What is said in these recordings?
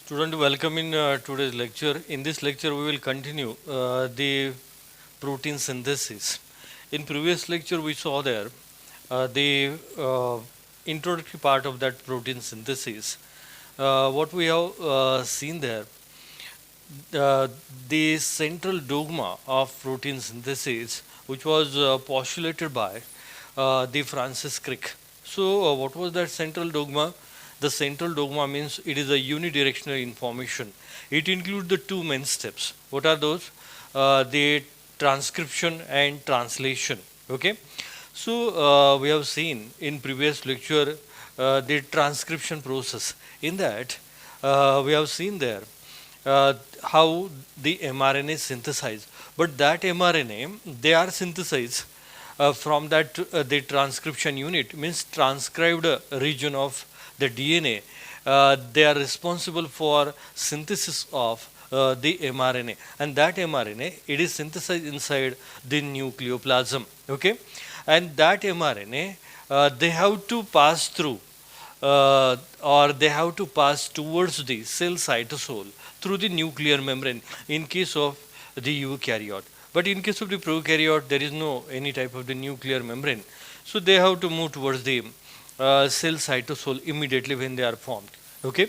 Student, welcome in today's lecture. In this lecture, we will continue the protein synthesis. In previous lecture, we saw there the introductory part of that protein synthesis. What we have seen there, uh, the central dogma of protein synthesis, which was postulated by the Francis Crick. So, what was that central dogma? The central dogma means it is a unidirectional information. It includes the two main steps. What are those? The transcription and translation. Okay. So, we have seen in previous lecture the transcription process. In that, we have seen there how the mRNA is synthesized. But that mRNA, they are synthesized from that the transcription unit, means transcribed region of the DNA. They are responsible for synthesis of the mRNA, and that mRNA, it is synthesized inside the nucleoplasm. Okay, and that mRNA, they have to pass through or they have to pass towards the cell cytosol through the nuclear membrane in case of the eukaryote. But in case of the prokaryote, there is no any type of the nuclear membrane. So they have to move towards the cell cytosol immediately when they are formed. Okay,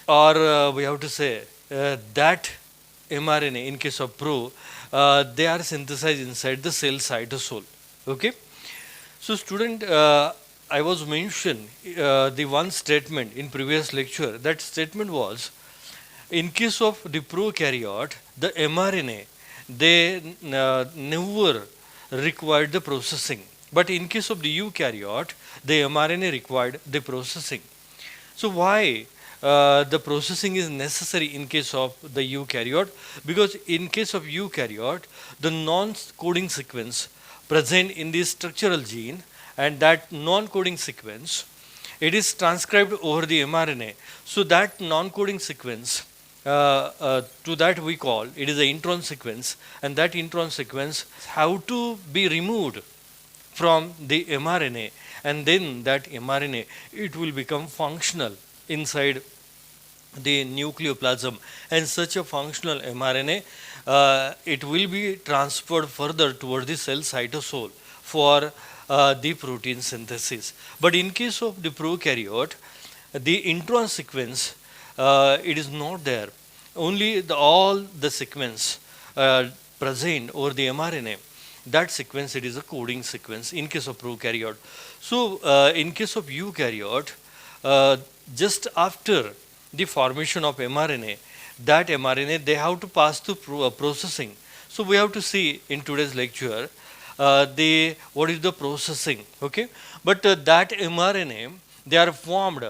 or we have to say that mRNA in case of they are synthesized inside the cell cytosol. Okay, so student, I was mentioned the one statement in previous lecture. That statement was, in case of the prokaryote, the mRNA, they never required the processing. But in case of the eukaryote, the mRNA required the processing. So why the processing is necessary in case of the eukaryote? Because in case of eukaryote, the non-coding sequence present in the structural gene, and that non-coding sequence, it is transcribed over the mRNA. So that non-coding sequence, to that we call it is an intron sequence, and that intron sequence have to be removed from the mRNA, and then that mRNA, it will become functional inside the nucleoplasm, and such a functional mRNA, it will be transferred further toward the cell cytosol for the protein synthesis. But in case of the prokaryote, the intron sequence, it is not there. Only all the sequence present over the mRNA, that sequence, it is a coding sequence in case of prokaryote. So in case of eukaryote, just after the formation of mRNA, that mRNA, they have to pass through processing. So we have to see in today's lecture what is the processing. Okay, but that mRNA, they are formed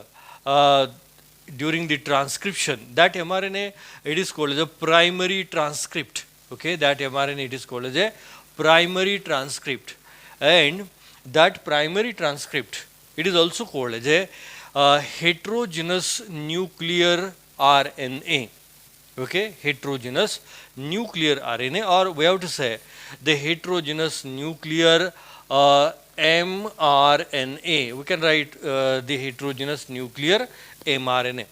during the transcription. That mRNA, it is called as a primary transcript. Okay, that mRNA, it is called as a primary transcript, and that primary transcript, it is also called as a heterogeneous nuclear RNA. Okay, heterogeneous nuclear RNA, or we have to say the heterogeneous nuclear mRNA. We can write the heterogeneous nuclear mRNA.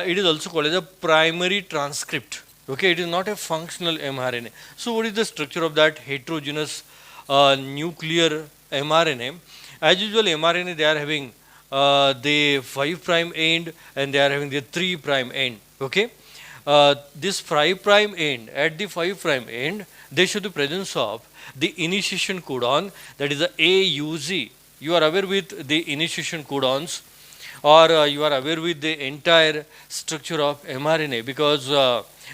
It is also called as a primary transcript. Okay, it is not a functional mRNA. So what is the structure of that heterogeneous nuclear mRNA? As usual, mRNA, they are having the 5' end, and they are having the 3' end. Okay, this 5' end, at the 5' end, there should be presence of the initiation codon, that is the AUG. You are aware with the initiation codons, or you are aware with the entire structure of mRNA, because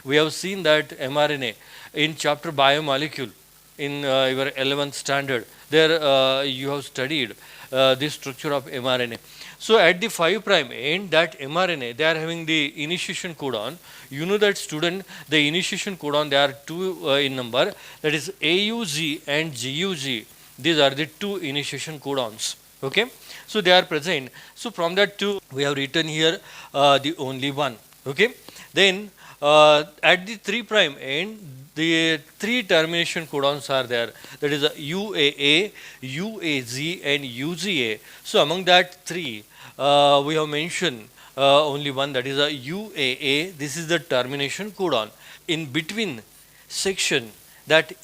we have seen that mRNA in chapter biomolecule in your 11th standard. There you have studied the structure of mRNA. So at the 5' end, that mRNA, they are having the initiation codon. You know that, student, the initiation codon, they are two in number, that is AUG and GUG. These are the two initiation codons. Okay, so they are present. So from that two, we have written here the only one. Okay, then at the 3' end, the three termination codons are there, that is UAA, UAG and UGA. So among that three, we have mentioned only one, that is a UAA. This is the termination codon. In between section, it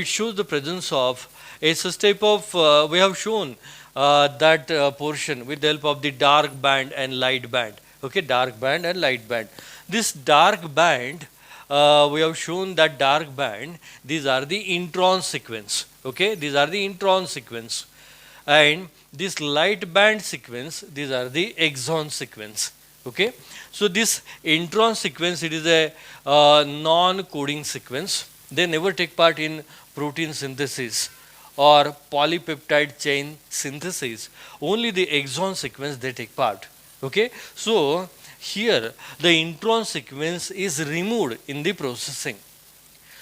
shows the presence of a such type of, we have shown that portion with the help of the dark band and light band. Okay, dark band and light band. This dark band, we have shown that dark band, these are the intron sequence. Okay, these are the intron sequence. And this light band sequence, these are the exon sequence. Okay, so this intron sequence, it is a non-coding sequence. They never take part in protein synthesis or polypeptide chain synthesis. Only the exon sequence they take part. Okay, so here the intron sequence is removed in the processing.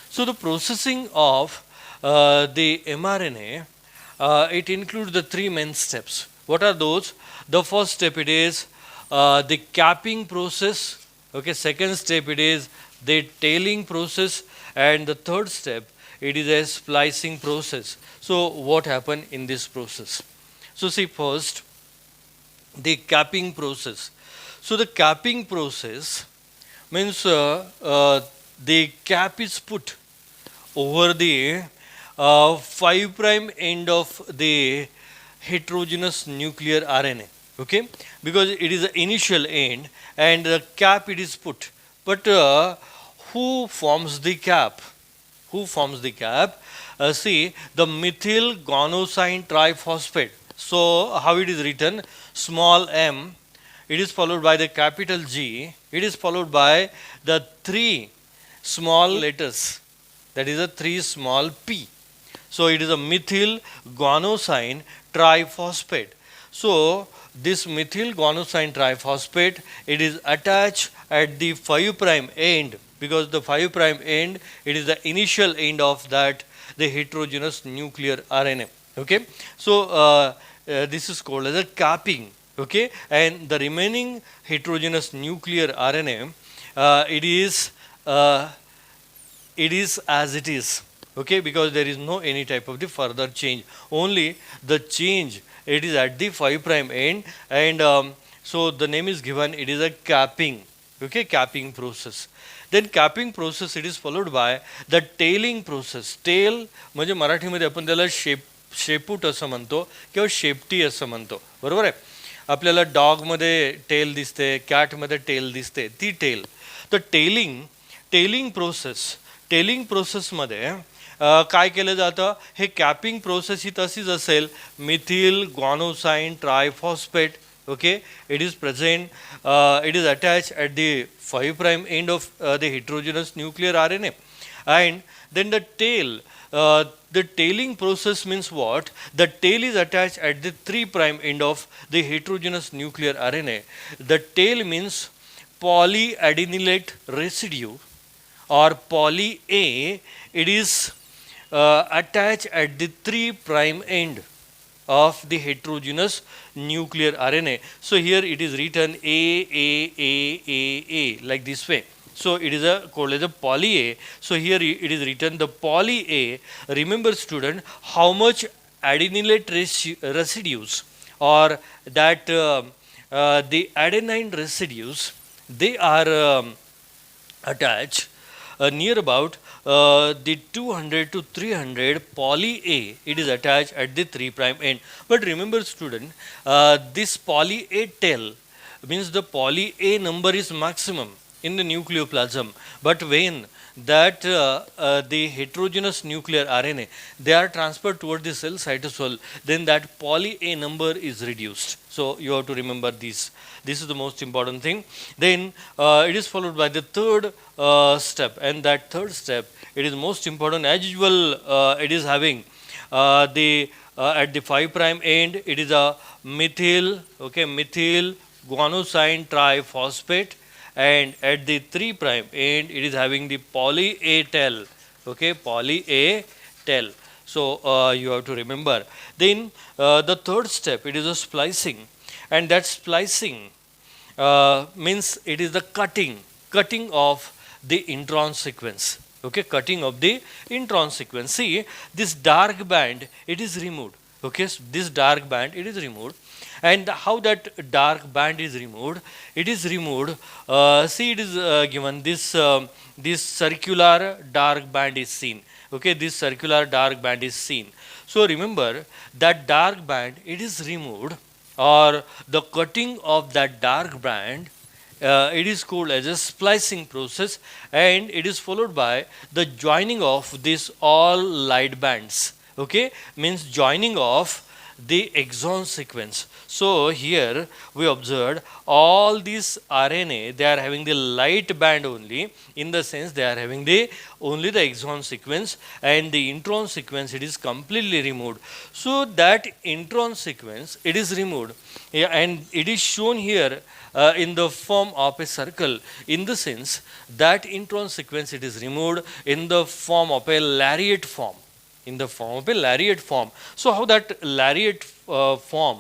So the processing of the mRNA, it includes the three main steps. What are those? The first step, it is the capping process. Okay, second step, it is the tailing process, and the third step, it is a splicing process. So what happened in this process? So see, first the capping process. So the capping process means the cap is put over the 5 prime end of the heterogeneous nuclear RNA. Okay, because it is the initial end and the cap it is put. But who forms the cap? Who forms the cap? See, the methyl guanosine triphosphate. So how it is written? Small m, it is followed by the capital G, it is followed by the 3 small letters, that is a 3 small p. So it is a methyl guanosine triphosphate. So this methyl guanosine triphosphate, it is attached at the 5 prime end, because the 5 prime end, it is the initial end of that the heterogeneous nuclear RNA. Okay, so this is called as a capping. Okay, and the remaining heterogeneous nuclear RNA, it is as it is. Okay, because there is no any type of the further change, only the change it is at the 5 prime end, and so the name is given, it is a capping. Okay, capping process. Then capping process, it is followed by the tailing process. Tail म्हणजे मराठीमध्ये आपण त्याला शेपूट असं म्हणतो किंवा शेपटी असं म्हणतो, बरोबर आहे. आपल्याला डॉगमध्ये टेल दिसते, कॅटमध्ये टेल दिसते, ती टेल. तर टेलिंग प्रोसेसमध्ये काय केलं जातं, हे कॅपिंग प्रोसेस ही तशीच असेल. Methyl guanosine triphosphate. Okay, it is present, it is attached at the 5 prime end of the heterogeneous nuclear RNA. And then the tail, the tailing process means what? The tail is attached at the 3 prime end of the heterogeneous nuclear RNA. The tail means polyadenylate residue or poly A. It is attached at the 3 prime end of the heterogeneous nuclear RNA. So here it is written A like this way. So it is called as a poly A. So here it is written the poly A. Remember student, how much adenylate residues or that the adenine residues, they are attached near about the 200 to 300 poly A, it is attached at the 3 prime end. But remember student, this poly A tail means the poly A number is maximum in the nucleoplasm. But when that the heterogeneous nuclear RNA, they are transferred towards the cell cytosol, then that poly A number is reduced. So you have to remember this. This is the most important thing. Then it is followed by the third step, and that third step, it is most important. As usual, it is having the at the 5 prime end, it is a methyl guanosine triphosphate, and at the 3 prime end, it is having the poly A tail. Okay, poly A tail. So you have to remember. Then the third step, it is a splicing, and that splicing means it is the cutting of the intron sequence. Okay, cutting of the intron sequence. See, this dark band, it is removed. Okay, so this dark band, it is removed, And how that dark band is removed? It is removed. See, it is given this circular dark band is seen. Okay, this circular dark band is seen. So remember that dark band, it is removed, or the cutting of that dark band, it is called as a splicing process, and it is followed by the joining of these all light bands. Okay, means joining of the exon sequence. So here we observed all these RNA, they are having the light band only, in the sense they are having the only the exon sequence, and the intron sequence, it is completely removed. So that intron sequence, it is removed. Yeah, and it is shown here in the form of a circle, in the sense that intron sequence, it is removed in the form of a lariat form. In the form of a lariat form. So how that lariat form,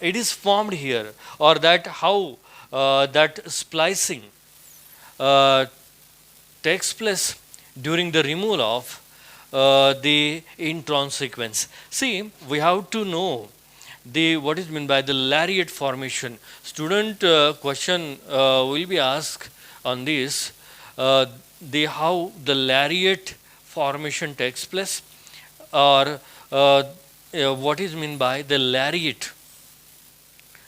it is formed here, or that how that splicing takes place during the removal of the intron sequence. See, we have to know the what is meant by the lariat formation. Student question will be asked on this, the how the lariat formation takes place, or what is meant by the lariat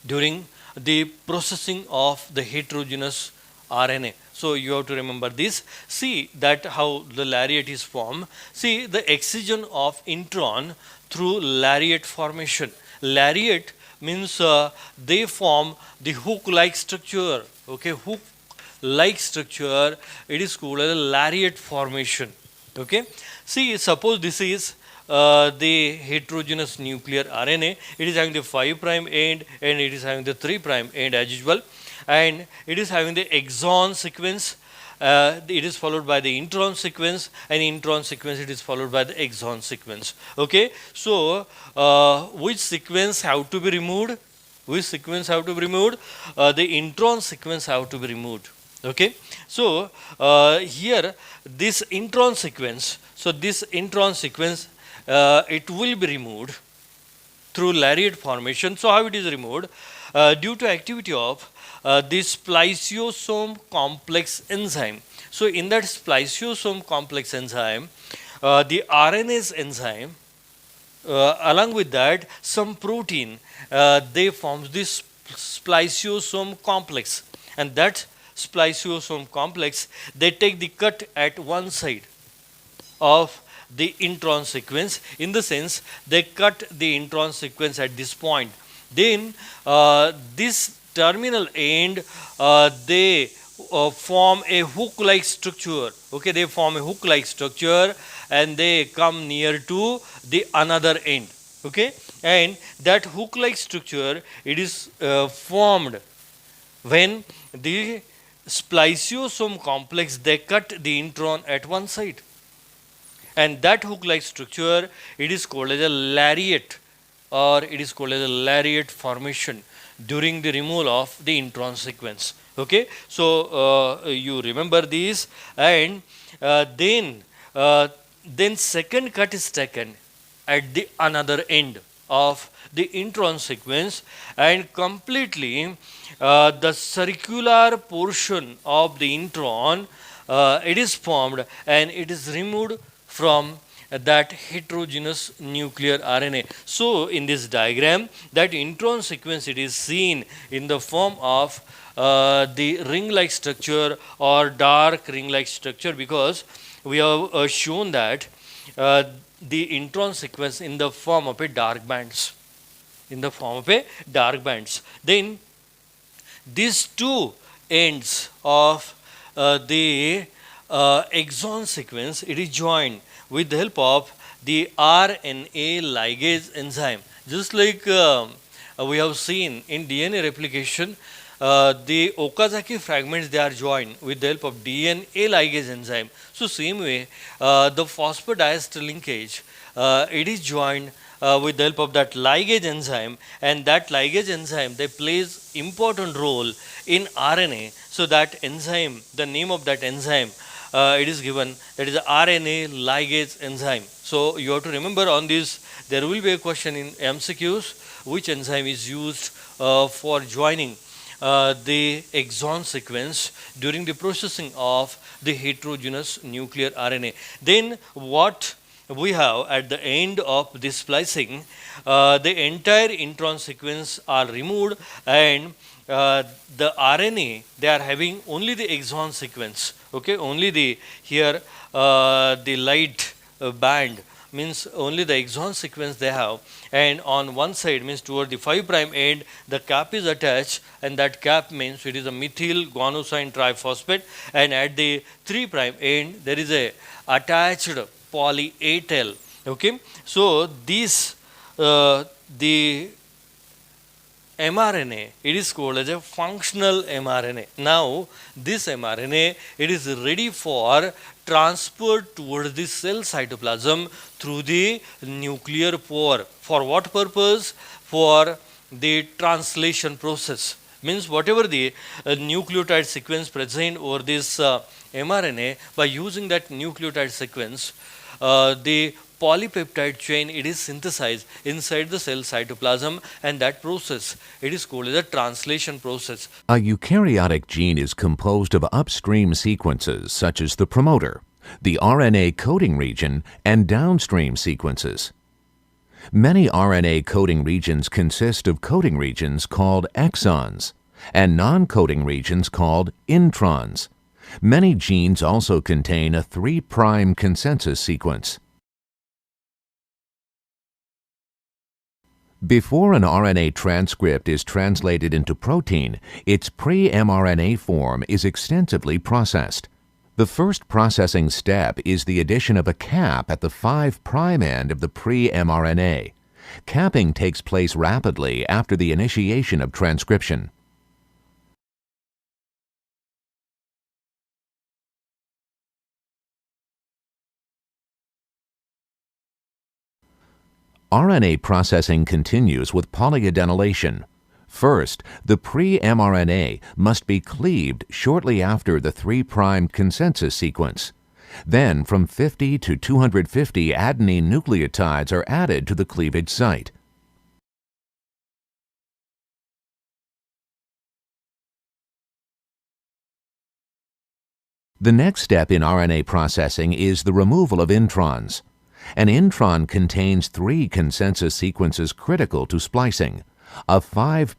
during the processing of the heterogeneous RNA. So you have to remember this. See that how the lariat is formed. See the excision of intron through lariat formation. Lariat means they form the hook-like structure. Okay, hook-like structure. It is called as a lariat formation. Okay, see, suppose this is the heterogeneous nuclear RNA. It is having the 5' end, and it is having the 3' end as usual, and it is having the exon sequence. It is followed by the intron sequence, and intron sequence, it is followed by the exon sequence. Okay, so which sequence have to be removed? Which sequence have to be removed? The intron sequence have to be removed. Okay, so here this intron sequence, so this intron sequence, it will be removed through lariat formation. So how it is removed? Due to activity of this spliceosome complex enzyme. So in that spliceosome complex enzyme, the RNase enzyme, along with that some protein, they forms this spliceosome complex, and that spliceosome complex, they take the cut at one side of the intron sequence, in the sense they cut the intron sequence at this point. Then this terminal end, they form a hook-like structure. Okay, they form a hook-like structure, and they come near to the another end. Okay, and that hook-like structure, it is formed when the spliceosome complex, they cut the intron at one side, and that hook-like structure, it is called as a lariat, or it is called as a lariat formation during the removal of the intron sequence. Okay, so you remember these, and then second cut is taken at the another end of the intron sequence, and completely the circular portion of the intron, it is formed, and it is removed from that heterogeneous nuclear RNA. So in this diagram, that intron sequence, it is seen in the form of the ring-like structure or dark ring-like structure, because we have shown that the intron sequence in the form of a dark bands. In the form of a dark bands. Then these two ends of the exon sequence, it is joined with the help of the RNA ligase enzyme. Just like we have seen in DNA replication, the Okazaki fragments, they are joined with the help of DNA ligase enzyme. So same way, the phosphodiester linkage, it is joined with the help of that ligase enzyme, and that ligase enzyme, they plays important role in RNA. So that enzyme, the name of that enzyme, it is given, that is RNA ligase enzyme. So you have to remember on this, there will be a question in MCQs, which enzyme is used for joining the exon sequence during the processing of the heterogeneous nuclear RNA. Then what we have at the end of this splicing, the entire intron sequence are removed, and the RNA, they are having only the exon sequence, okay, only the here the light band means only the exon sequence they have, and on one side means toward the 5 prime end the cap is attached, and that cap means it is a methyl guanosine triphosphate, and at the 3 prime end there is a attached poly A tail, okay. So this the mRNA, it is called as a functional mRNA. Now this mRNA, it is ready for transport towards the cell cytoplasm through the nuclear pore. For what purpose? For the translation process. Means whatever the nucleotide sequence present over this mRNA, by using that nucleotide sequence, the polypeptide chain, it is synthesized inside the cell cytoplasm, and that process, it is called as a translation process. A eukaryotic gene is composed of upstream sequences such as the promoter, the RNA coding region, and downstream sequences. Many RNA coding regions consist of coding regions called exons and non-coding regions called introns. Many genes also contain a 3' consensus sequence. Before an RNA transcript is translated into protein, its pre-mRNA form is extensively processed. The first processing step is the addition of a cap at the 5' end of the pre-mRNA. Capping takes place rapidly after the initiation of transcription. RNA processing continues with polyadenylation. First, the pre-mRNA must be cleaved shortly after the 3' consensus sequence. Then, from 50 to 250 adenine nucleotides are added to the cleavage site. The next step in RNA processing is the removal of introns. An intron contains 3 consensus sequences critical to splicing: a 5'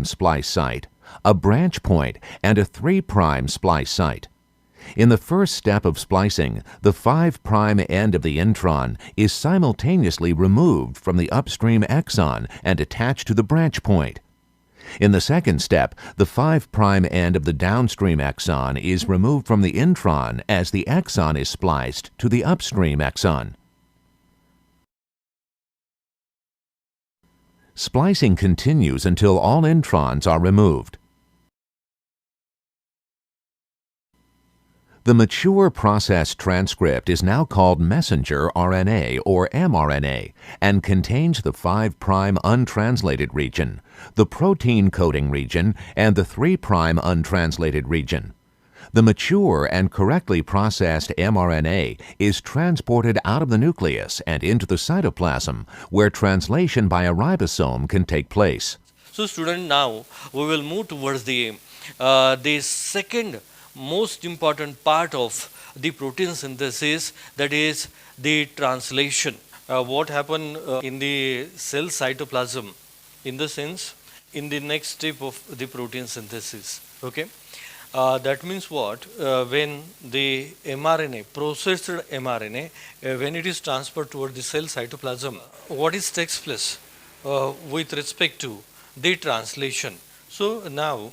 splice site, a branch point, and a 3' splice site. In the first step of splicing, the 5' end of the intron is simultaneously removed from the upstream exon and attached to the branch point. In the second step, the 5' end of the downstream exon is removed from the intron as the exon is spliced to the upstream exon. Splicing continues until all introns are removed. The mature processed transcript is now called messenger RNA or mRNA and contains the 5' untranslated region, the protein coding region, and the 3' untranslated region. The mature and correctly processed mRNA is transported out of the nucleus and into the cytoplasm, where translation by a ribosome can take place. So student, now we will move towards the second most important part of the protein synthesis, that is the translation. What happened in the cell cytoplasm, in the sense in the next step of the protein synthesis, okay. That means what? When the mRNA, processed mRNA, when it is transferred toward the cell cytoplasm, what is takes place with respect to the translation? So now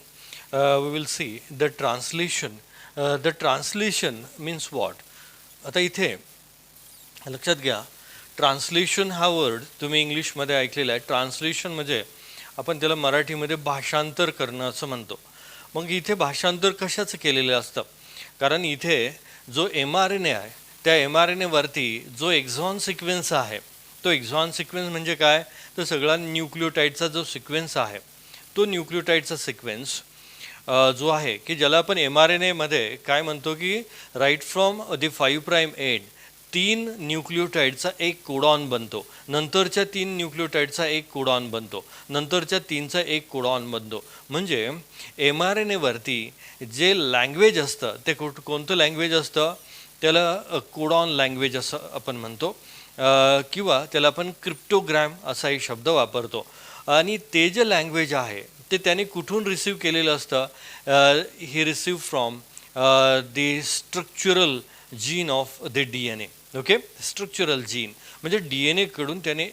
we will see the translation. The translation means what? आता इथे लक्षात घ्या, translation हा word तुम्ही इंग्लिशमध्ये ऐकलेला आहे. Translation म्हणजे आपण त्याला मराठीमध्ये भाषांतर करणं असं म्हणतो. मग इथे भाषांतर कशाचं केलेलं असतं? कारण इथे जो mRNA आहे, त्या mRNAवरती जो एक्झॉन सिक्वेन्स आहे, तो एक्झॉन सिक्वेन्स म्हणजे काय? तर सगळा न्यूक्लियोटाईडचा जो सिक्वेन्स आहे, तो न्यूक्लियोटाईडचा सिक्वेन्स जो आहे की ज्याला आपण mRNAमध्ये काय म्हणतो की राईट फ्रॉम द 5' एंड 3 न्यूक्लिओटाइडचा एक कोडॉन बनतो, नंतरच्या 3 न्यूक्लिओटाइडचा एक कोडॉन बनतो, नंतरच्या 3चा एक कोडॉन बनतो. म्हणजे mRNA वरती जे लँग्वेज असतं ते कोणतं लँग्वेज असतं, त्याला कोडॉन लँग्वेज असं आपण म्हणतो, किंवा त्याला आपण क्रिप्टोग्राम असाही शब्द वापरतो. आणि ते जे लँग्वेज आहे ते त्याने कुठून रिसीव केलेलं असतं, ही receive from the structural gene of the DNA. Okay, structural gene म्हणजे DNA कडून त्याने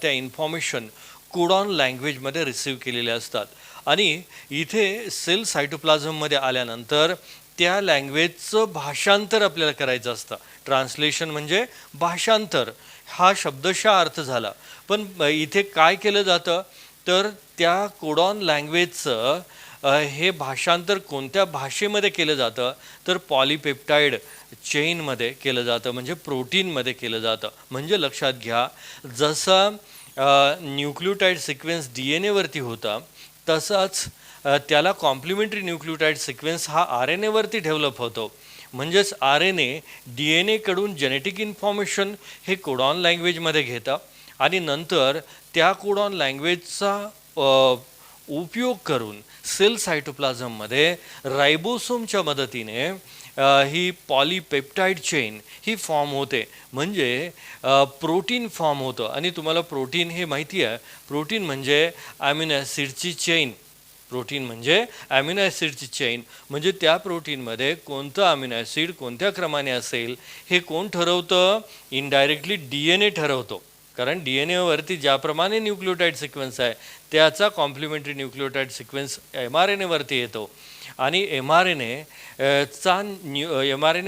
त्या इन्फॉर्मेशन कोडॉन लँग्वेजमध्ये रिसीव केलेले असतात. आणि इथे सेल सायटोप्लाझममध्ये आल्यानंतर त्या लँग्वेजचं भाषांतर आपल्याला करायचं असतं. ट्रान्सलेशन म्हणजे भाषांतर, हा शब्दशः अर्थ झाला. पण इथे काय केलं जातं, तर त्या कोडॉन लँग्वेजचं हे भाषांतर कोणत्या भाषेमध्ये केलं जातं, तर पॉलीपेप्टाईड चेनमध्ये केलं जातं, म्हणजे प्रोटीनमध्ये केलं जातं. म्हणजे लक्षात घ्या, जसं न्यूक्लिओटाईड सिक्वेन्स DNA वरती होता, तसाच त्याला कॉम्प्लिमेंटरी न्यूक्लिओटाईड सिक्वेन्स हा RNA वरती डेव्हलप होतो. म्हणजेच RNA DNA कडून जेनेटिक इन्फॉर्मेशन हे कोडॉन लँग्वेजमध्ये घेतं आणि नंतर त्या कोडॉन लँग्वेजचा उपयोग करून सेल सायटोप्लाझममध्ये रायबोसोमच्या मदतीने ही पॉलीपेप्टाईड चेन ही फॉर्म होते. म्हणजे प्रोटीन फॉर्म होतं. आणि तुम्हाला प्रोटीन हे माहिती आहे, प्रोटीन म्हणजे ॲमिनो ॲसिडची चेन. प्रोटीन म्हणजे ॲमिनो ॲसिडची चेन. म्हणजे त्या प्रोटीनमध्ये कोणतं ॲमिनो ॲसिड कोणत्या क्रमाने असेल हे कोण ठरवतं, इनडायरेक्टली DNA ठरवतो. कारण DNA वरती ज्याप्रमाणे न्यूक्लिओटाईड सिक्वेन्स आहे त्याचा कॉम्प्लिमेंटरी न्यूक्लिओटाईड सिक्वेन्स mRNA वरती येतो. आणि mRNA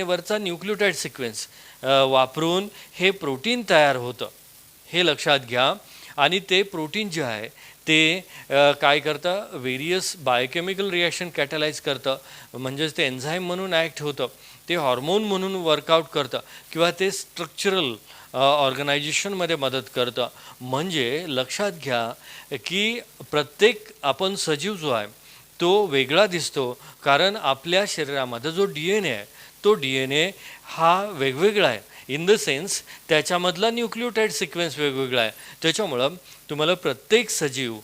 वरचा न्यूक्लिओटाईड सिक्वेन्स वापरून हे प्रोटीन तयार होतं, हे लक्षात घ्या. आणि ते प्रोटीन जे आहे ते काय करतं, व्हेरियस बायोकेमिकल रिॲक्शन कॅटलाइज करतं. म्हणजेच ते एन्झाईम म्हणून ॲक्ट होतं, ते हॉर्मोन म्हणून वर्कआउट करतं, किंवा ते स्ट्रक्चरल ऑर्गनायझेशनमध्ये मदत करतं. म्हणजे लक्षात घ्या की प्रत्येक आपण सजीव जो आहे तो वेगळा दिसतो, कारण आपल्या शरीरामध्ये जो DNA आहे तो DNA हा वेगवेगळा आहे. इन द सेन्स त्याच्यामधला न्यूक्लिओटाईड सिक्वेन्स वेगवेगळा आहे. त्याच्यामुळं तुम्हाला प्रत्येक सजीव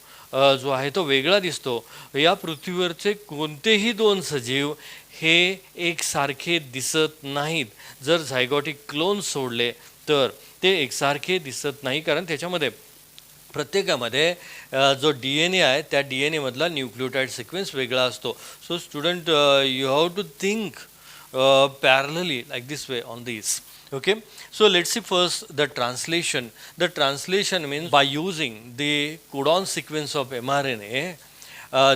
जो आहे तो वेगळा दिसतो. या पृथ्वीवरचे कोणतेही 2 सजीव हे एकसारखे दिसत नाहीत. जर झायगॉटिक क्लोन सोडले तर ते एकसारखे दिसत नाही, कारण त्याच्यामध्ये प्रत्येकामध्ये जो DNA आहे त्या DNA मधला न्यूक्लिओटाईड सिक्वेन्स वेगळा असतो. So student, you have to think parallelly like this way on these. Okay, so let's see first the translation. The translation means by using the codon sequence of mRNA,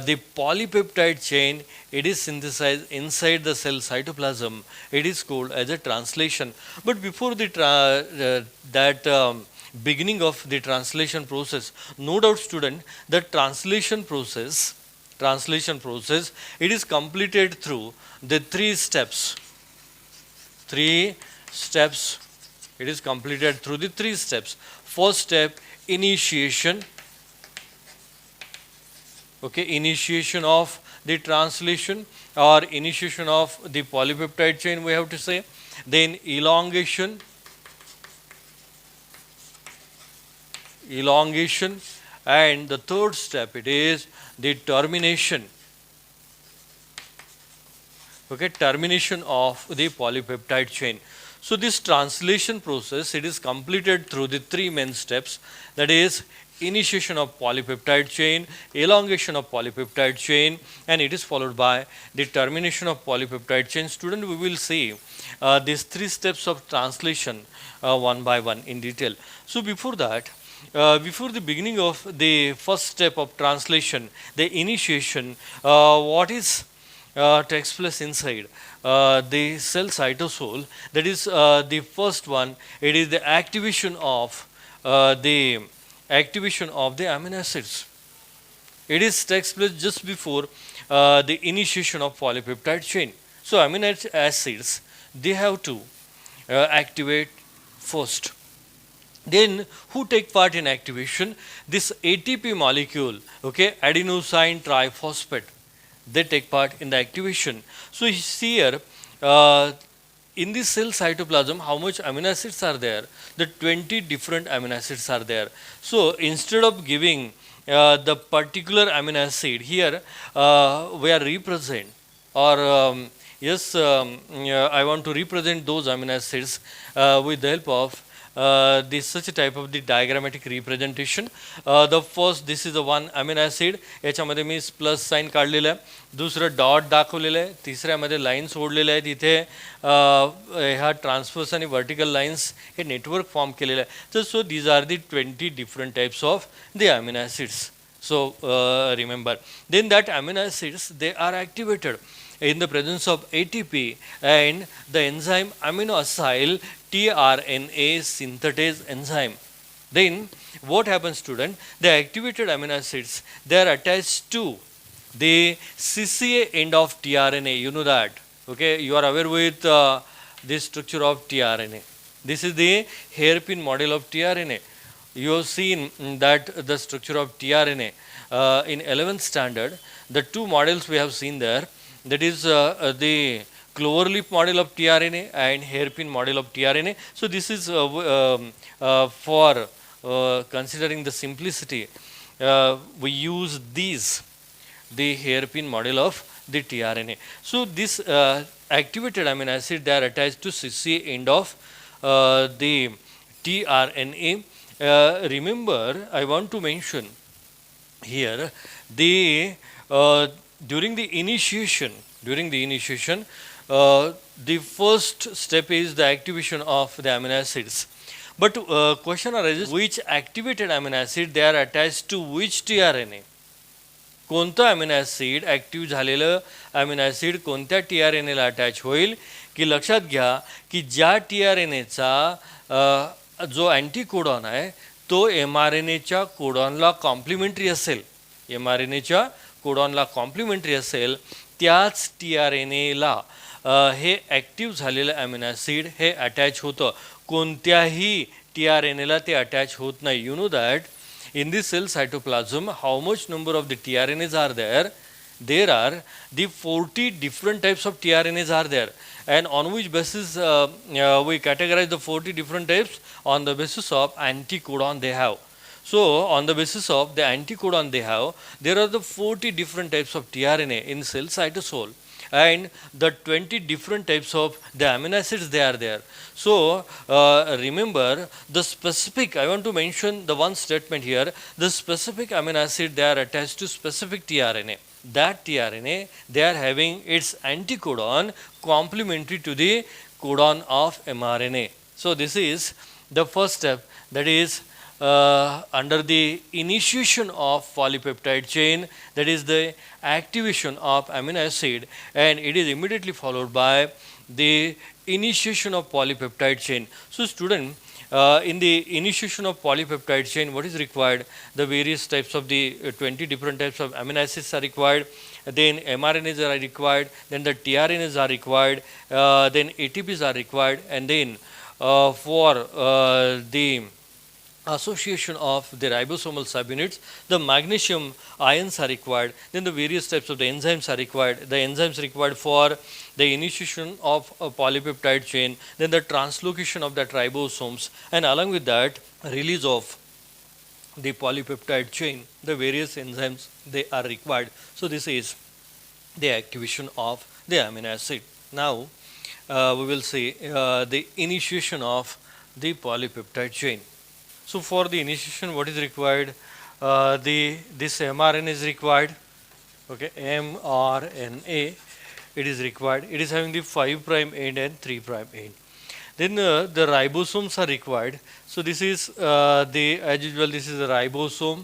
the polypeptide chain, it is synthesized inside the cell cytoplasm. It is called as a translation. But before the beginning of the translation process, no doubt student, the translation process, it is completed through the 3 steps. It is completed through the 3 steps. First step, initiation. Okay, initiation of the translation or initiation of the polypeptide chain, we have to say. Then elongation, and the third step, it is the termination. Okay, termination of the polypeptide chain. So this translation process, it is completed through the 3 main steps, that is initiation of polypeptide chain, elongation of polypeptide chain, and it is followed by the termination of polypeptide chain. Student, we will see these 3 steps of translation one by one in detail. So before that, before the beginning of the first step of translation, the initiation, what is takes place inside the cell cytosol, that is the first one, it is the activation of the amino acids. It is takes place just before the initiation of polypeptide chain. So amino acids, they have to activate first. Then who take part in activation? This ATP molecule, okay, adenosine triphosphate, they take part in the activation. So here in the cell cytoplasm, how much amino acids are there? The 20 different amino acids are there. So instead of giving the particular amino acid here, we are represent or I want to represent those amino acids with the help of this such a type of the diagrammatic representation. The first, this is the one amino acid, याच्यामध्ये मी plus sign काढलेलं आहे, दुसरं dot दाखवलेलं आहे, तिसऱ्यामध्ये line सोडलेले आहेत, इथे ह्या ट्रान्सफर्स आणि वर्टिकल लाईन्स हे नेटवर्क फॉर्म केलेलं आहे. तर so these are the 20 different types of the amino acids. So remember, then that amino acids, they are activated in the presence of ATP and the enzyme amino acyl tRNA synthetase enzyme. Then what happens, student? The activated amino acids, they are attached to the CCA end of tRNA. You know that. Okay, you are aware with this structure of tRNA. This is the hairpin model of tRNA. You have seen that the structure of tRNA in 11th standard. The two models we have seen there, that is the cloverleaf model of tRNA and hairpin model of tRNA. So this is for considering the simplicity, we use these, the hairpin model of the tRNA. So this activated amino acid, they are attached to CCA end of the tRNA. Remember, I want to mention here the during the initiation, the first step is the activation of the amino acids. But question arises, which activated amino acid, they are attached to which tRNA? कोणतं amino acid active झालेलं amino acid कोणत्या tRNAला attach होईल? की लक्षात घ्या की ज्या tRNAचा जो अँटीकोडॉन आहे तो mRNAच्या कोडॉनला कॉम्प्लिमेंटरी असेल, mRNAच्या कोडॉनला कॉम्प्लिमेंटरी असेल, त्याच tRNAला हे ॲक्टिव्ह झालेलं अमिनो ॲसिड हे अटॅच होतं. कोणत्याही tRNAला ते अटॅच होत नाही. You know that in the cell cytoplasm, how much number of the tRNAs are there? There are the 40 different types of tRNAs are there. And on which basis we categorize the 40 different types? On the basis of anticodon they have. So on the basis of the anticodon they have, there are the 40 different types of tRNA in cell cytosol. And the 20 different types of the amino acids, they are there. So remember the specific, I want to mention the one statement here, the specific amino acid, they are attached to specific tRNA. That tRNA, they are having its anticodon complementary to the codon of mRNA. So this is the first step, that is under the initiation of polypeptide chain, that is the activation of amino acid, and it is immediately followed by the initiation of polypeptide chain. So student, in the initiation of polypeptide chain, what is required? The various types of the 20 different types of amino acids are required, then mRNAs are required, then the tRNAs are required, then ATPs are required, and then for the association of the ribosomal subunits, the magnesium ions are required, then the various types of the enzymes are required, the enzymes required for the initiation of a polypeptide chain, then the translocation of the ribosomes, and along with that release of the polypeptide chain, the various enzymes, they are required. So this is the activation of the amino acid. Now we will see the initiation of the polypeptide chain. So for the initiation, what is required? This mRNA is required. Okay, mRNA, it is required. It is having the 5' end and 3' end. Then the ribosomes are required. So this is as usual, this is the ribosome.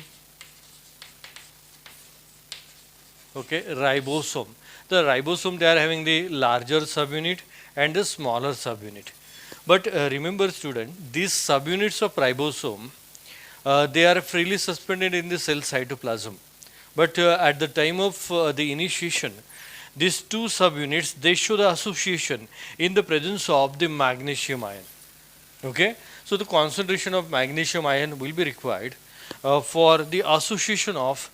Okay, ribosome. The ribosome, they are having the larger subunit and the smaller subunit. But remember student, these subunits of ribosome, they are freely suspended in the cell cytoplasm. But at the time of the initiation, these two subunits, they show the association in the presence of the magnesium ion. Okay, so the concentration of magnesium ion will be required for the association of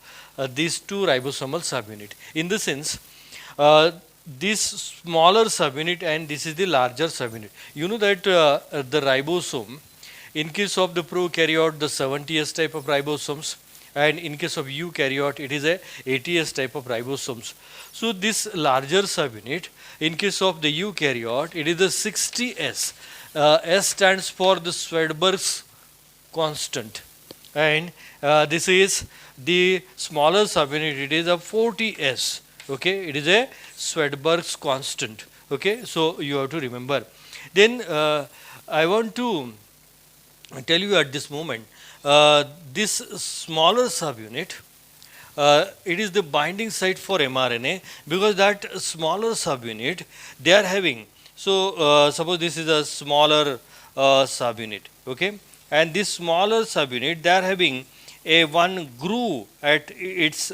these two ribosomal subunits. In the sense, this smaller subunit and this is the larger subunit. You know that the ribosome, in case of the prokaryote, the 70s type of ribosomes, and in case of eukaryote, it is a 80s type of ribosomes. So this larger subunit, in case of the eukaryote, it is the 60S. S stands for the Swedberg's constant, and this is the smaller subunit, it is a 40S. Okay, it is a Swedberg's constant. Okay, so you have to remember. Then I want to tell you at this moment, this smaller subunit, it is the binding site for mRNA, because that smaller subunit they are having. So suppose this is a smaller subunit, okay, and this smaller subunit they are having a one groove at its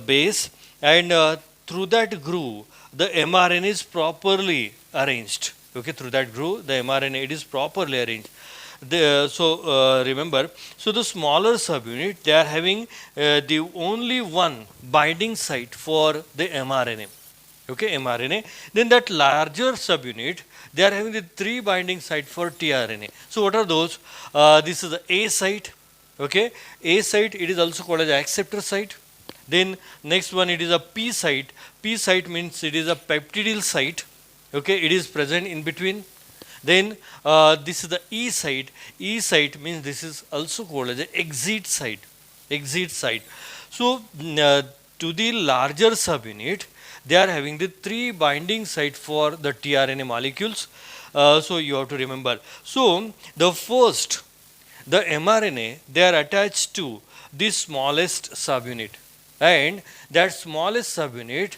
base, and through that groove the mRNA is properly arranged. Okay, through that groove the mRNA it is properly arranged. Remember, so the smaller subunit they are having the only one binding site for the mRNA. Okay, mRNA. Then that larger subunit they are having the three binding site for tRNA. So what are those? This is the A site. Okay, A site it is also called as acceptor site. Then next one it is a P site. P site means it is a peptidyl site. Okay, it is present in between. Then this is the E site. E site means this is also called as the exit site. Exit site. So to the larger subunit, they are having the three binding site for the tRNA molecules. So you have to remember. So the first, the mRNA, they are attached to the smallest subunit, and that smallest subunit,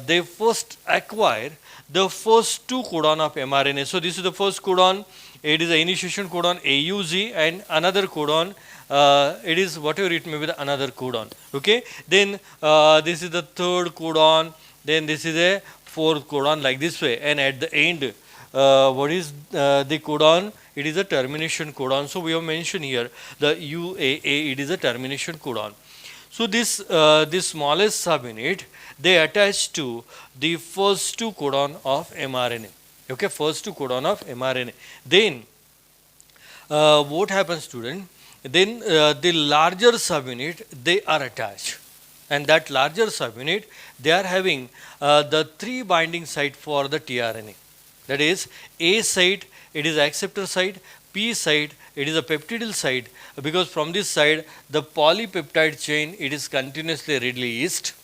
they first acquire the first two codon of mRNA. So this is the first codon, it is the initiation codon AUG, and another codon, it is whatever it may be the another codon. Okay, then this is the third codon, then this is a fourth codon, like this way, and at the end what is the codon? It is a termination codon. So we have mentioned here the UAA, it is a termination codon. So this smallest subunit they attach to the first two codon of mRNA. Okay, first two codon of mRNA. Then what happens, student? Then the larger subunit they are attached, and that larger subunit they are having the three binding site for the tRNA. That is, A site it is acceptor site, P site it is a peptidyl site, because from this side the polypeptide chain it is continuously released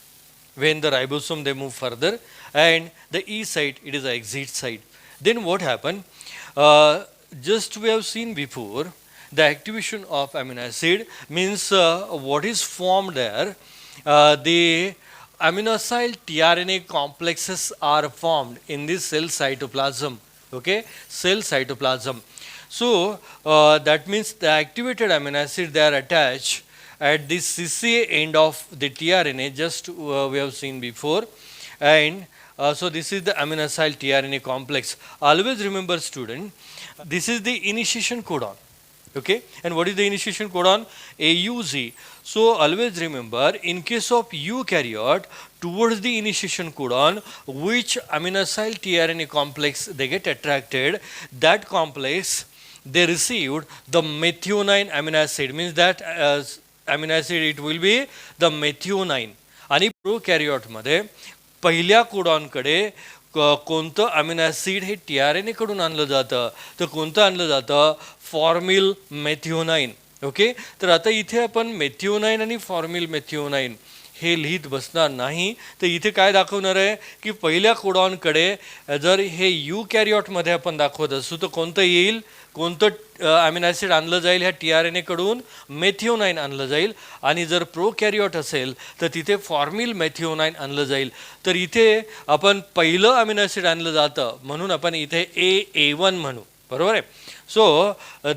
when the ribosome they move further, and the E site it is the exit site. Then what happened? Just we have seen before, the activation of amino acid means what is formed there, the aminoacyl tRNA complexes are formed in this cell cytoplasm. Okay, cell cytoplasm. So that means the activated amino acid they are attached at the CCA end of the tRNA, just we have seen before, and so this is the aminoacyl tRNA complex. Always remember, student, this is the initiation codon. Okay, and what is the initiation codon? AUG. So always remember, in case of eukaryote, towards the initiation codon, which aminoacyl tRNA complex they get attracted, that complex they received the methionine amino acid, means that amino acid it will be the methionine. आणि प्रोकॅरियोट मध्ये पहिल्या कोडॉनकडे कोणतं amino acid हे tRNA कडून आणलं जातं, तर कोणतं आणलं जातं? Formal methionine. ओके, तर आता इथे आपण मेथिओनाइन आणि फॉर्मिल मेथिओनाइन हे लिहित बसणार नाही, तर इथे काय दाखवणार आहे की पहिल्या कोडॉनकडे जर हे यूकॅरियोटमध्ये आपण दाखवत असू तर कोणतं येईल, कोणतं अमिनो ॲसिड आणलं जाईल ह्या टीआरएनए कडून? मेथिओनाइन आणलं जाईल. आणि जर प्रोकॅरियोट असेल तर तिथे फॉर्मिल मेथिओनाइन आणलं जाईल. तर इथे आपण पहिलं अमिनो ॲसिड आणलं जातं म्हणून आपण इथे A1 म्हणू, बरोबर आहे. So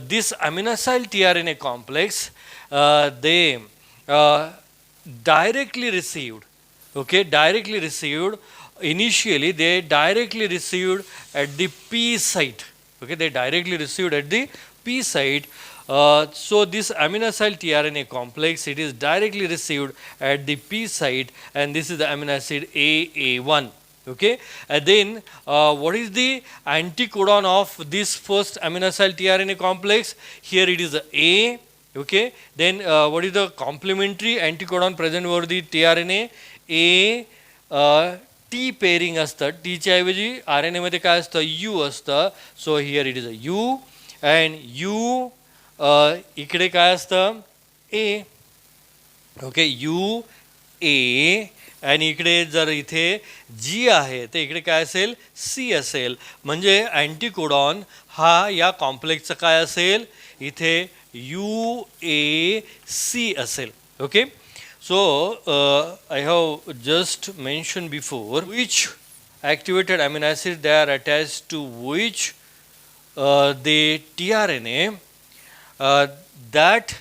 this aminoacyl tRNA complex they directly received, okay, directly received, initially they directly received at the P site, okay, they directly received at the P site So this amino acyl tRNA complex, it is directly received at the P site, and this is the amino acid AA1. Okay, and then what is the anticodon of this first amino acyl tRNA complex? Here it is A. Okay, then what is the complementary anticodon present over the tRNA? A T pairing असतं, टीच्या ऐवजी are N एमध्ये काय असतं, you असतं. So here it is a you and you इकडे काय असतं, ए. Okay, U A, आणि इकडे जर इथे जी आहे तर इकडे काय असेल, सी असेल. म्हणजे अँटीकोडॉन हा या कॉम्प्लेक्सचा काय असेल, इथे यू ए सी असेल. Okay, so I have just mentioned before which activated amino acid they are attached to which the tRNA, that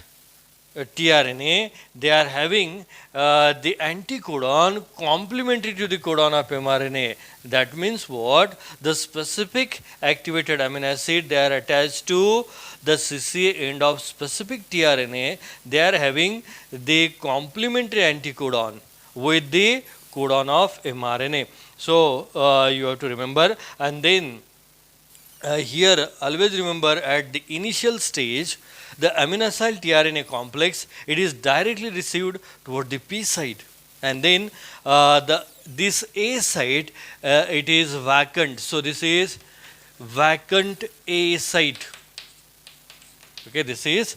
tRNA they are having the anticodon complementary to the codon of mRNA. That means what? The specific activated amino acid they are attached to the CCA end of specific tRNA. They are having the complementary anticodon with the codon of mRNA. So you have to remember, and then here always remember at the initial stage the amino acyl tRNA complex, it is directly received toward the P site, and then this A site it is vacant. So this is vacant A site. Okay, this is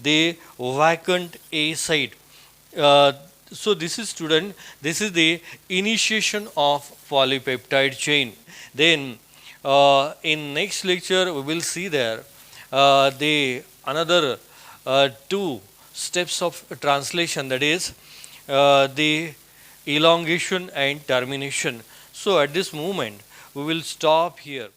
the vacant A site. So this is, student, this is the initiation of polypeptide chain. Then in next lecture we will see there the another two steps of translation, that is the elongation and termination. So at this moment we will stop here.